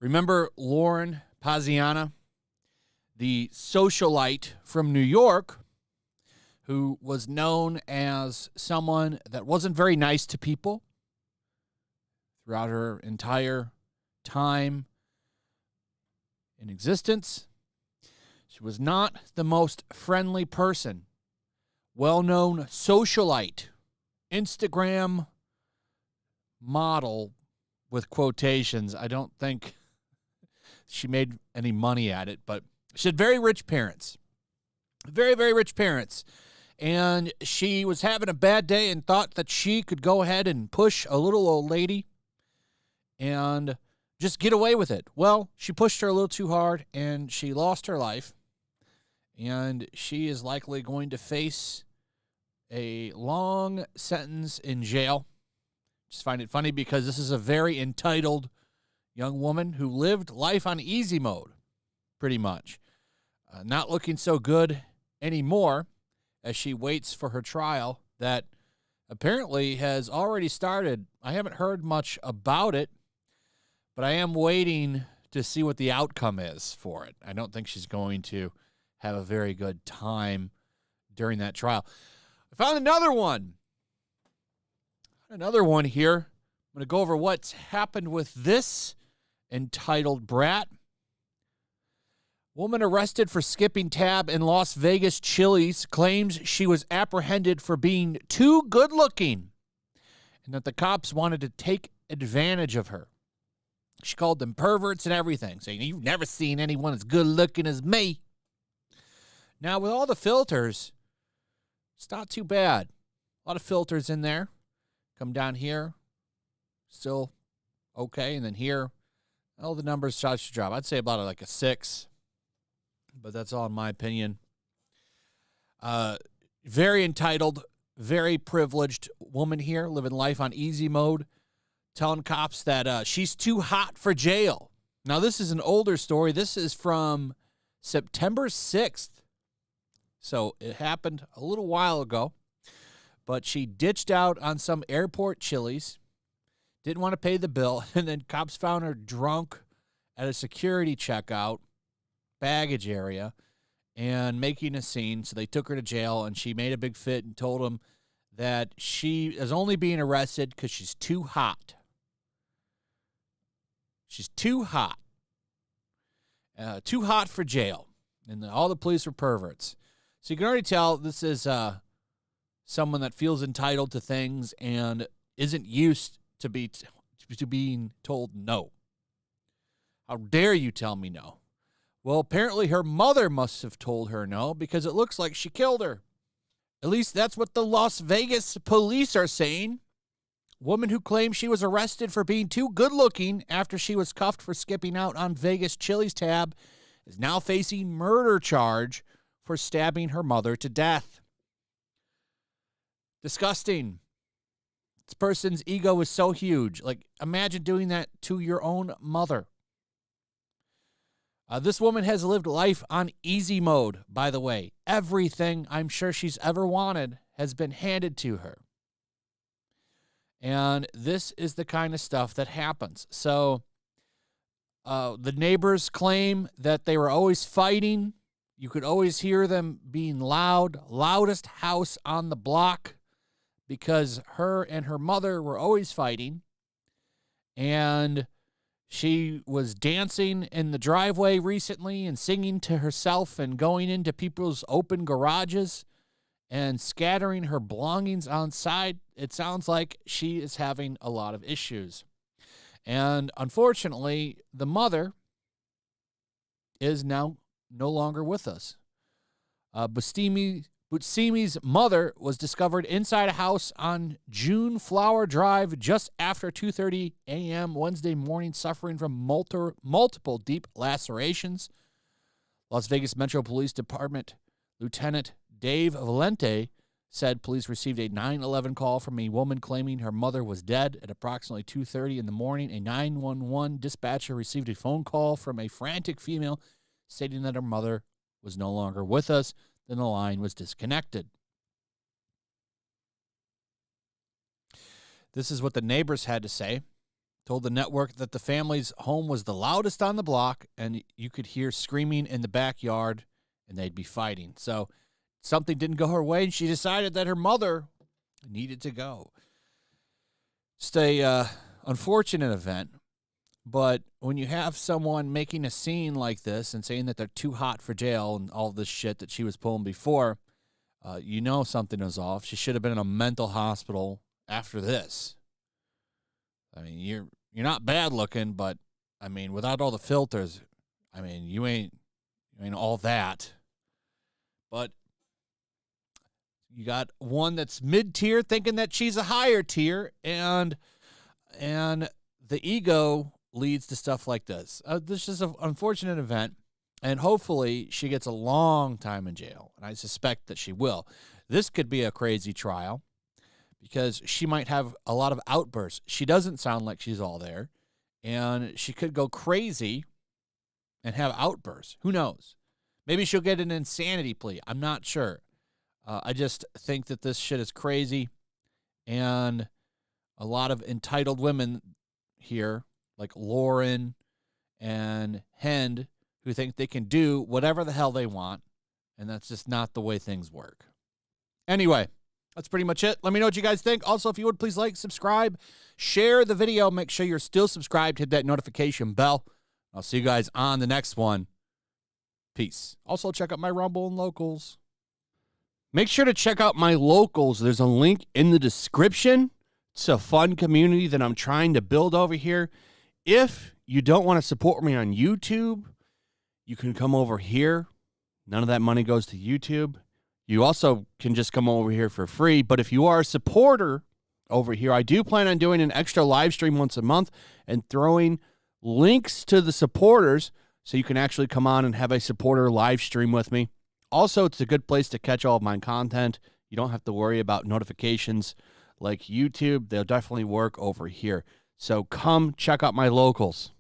Remember Lauren Paziana, the socialite from New York, who was known as someone that wasn't very nice to people throughout her entire time in existence. She was not the most friendly person. Well-known socialite, Instagram model with quotations. I don't think she made any money at it, but she had very rich parents. Very, very rich parents. And she was having a bad day and thought that she could go ahead and push a little old lady and just get away with it. Well, she pushed her a little too hard, and she lost her life. And she is likely going to face a long sentence in jail. Just find it funny because this is a very entitled young woman who lived life on easy mode, pretty much. Not looking so good anymore as she waits for her trial that apparently has already started. I haven't heard much about it, but I am waiting to see what the outcome is for it. I don't think she's going to have a very good time during that trial. I found another one. Another one here. I'm going to go over what's happened with this entitled brat. Woman arrested for skipping tab in Las Vegas Chili's claims she was apprehended for being too good-looking and that the cops wanted to take advantage of her. She called them perverts and everything, saying, "You've never seen anyone as good-looking as me." Now, with all the filters, it's not too bad. A lot of filters in there. Come down here, still okay, and then here, all the numbers start to drop. I'd say about like a 6, but that's all in my opinion. Very entitled, very privileged woman here, living life on easy mode, telling cops that she's too hot for jail. Now, this is an older story. This is from September 6th, so it happened a little while ago. But she ditched out on some airport Chili's, didn't want to pay the bill, and then cops found her drunk at a security checkout, baggage area, and making a scene. So they took her to jail, and she made a big fit and told them that she is only being arrested because she's too hot. She's too hot. Too hot for jail. And all the police were perverts. So you can already tell this is someone that feels entitled to things and isn't used to being told no. How dare you tell me no? Well, apparently her mother must have told her no because it looks like she killed her. At least that's what the Las Vegas police are saying. Woman who claims she was arrested for being too good-looking after she was cuffed for skipping out on Vegas Chili's tab is now facing murder charge for stabbing her mother to death. Disgusting. This person's ego is so huge. Like, imagine doing that to your own mother. This woman has lived life on easy mode, by the way. Everything I'm sure she's ever wanted has been handed to her. And this is the kind of stuff that happens. So, the neighbors claim that they were always fighting. You could always hear them being loud, loudest house on the block, because her and her mother were always fighting. And she was dancing in the driveway recently and singing to herself and going into people's open garages and scattering her belongings outside. It sounds like she is having a lot of issues. And unfortunately, the mother is now no longer with us. Bustami's mother was discovered inside a house on June Flower Drive just after 2:30 a.m. Wednesday morning, suffering from multiple deep lacerations. Las Vegas Metro Police Department Lieutenant Dave Valente said police received a 911 call from a woman claiming her mother was dead. At approximately 2:30 in the morning, a 911 dispatcher received a phone call from a frantic female stating that her mother was no longer with us. Then the line was disconnected. This is what the neighbors had to say. Told the network that the family's home was the loudest on the block, and you could hear screaming in the backyard, and they'd be fighting. So something didn't go her way, and she decided that her mother needed to go. Just a unfortunate event, but when you have someone making a scene like this and saying that they're too hot for jail and all this shit that she was pulling before, you know something is off. She should have been in a mental hospital after this. I mean, you're not bad looking, but I mean, without all the filters, I mean, you ain't all that. But you got one that's mid-tier thinking that she's a higher tier, and the ego leads to stuff like this. This is an unfortunate event, and hopefully she gets a long time in jail, and I suspect that she will. This could be a crazy trial because she might have a lot of outbursts. She doesn't sound like she's all there, and she could go crazy and have outbursts. Who knows? Maybe she'll get an insanity plea. I'm not sure. I just think that this shit is crazy, and a lot of entitled women here, like Lauren and Hend, who think they can do whatever the hell they want, and that's just not the way things work. Anyway, that's pretty much it. Let me know what you guys think. Also, if you would, please like, subscribe, share the video. Make sure you're still subscribed. Hit that notification bell. I'll see you guys on the next one. Peace. Also, check out my Rumble and Locals. Make sure to check out my Locals. There's a link in the description. It's a fun community that I'm trying to build over here. If you don't want to support me on YouTube, you can come over here. None of that money goes to YouTube. You also can just come over here for free. But if you are a supporter over here, I do plan on doing an extra live stream once a month and throwing links to the supporters so you can actually come on and have a supporter live stream with me. Also, it's a good place to catch all of my content. You don't have to worry about notifications like YouTube. They'll definitely work over here. So come check out my Locals.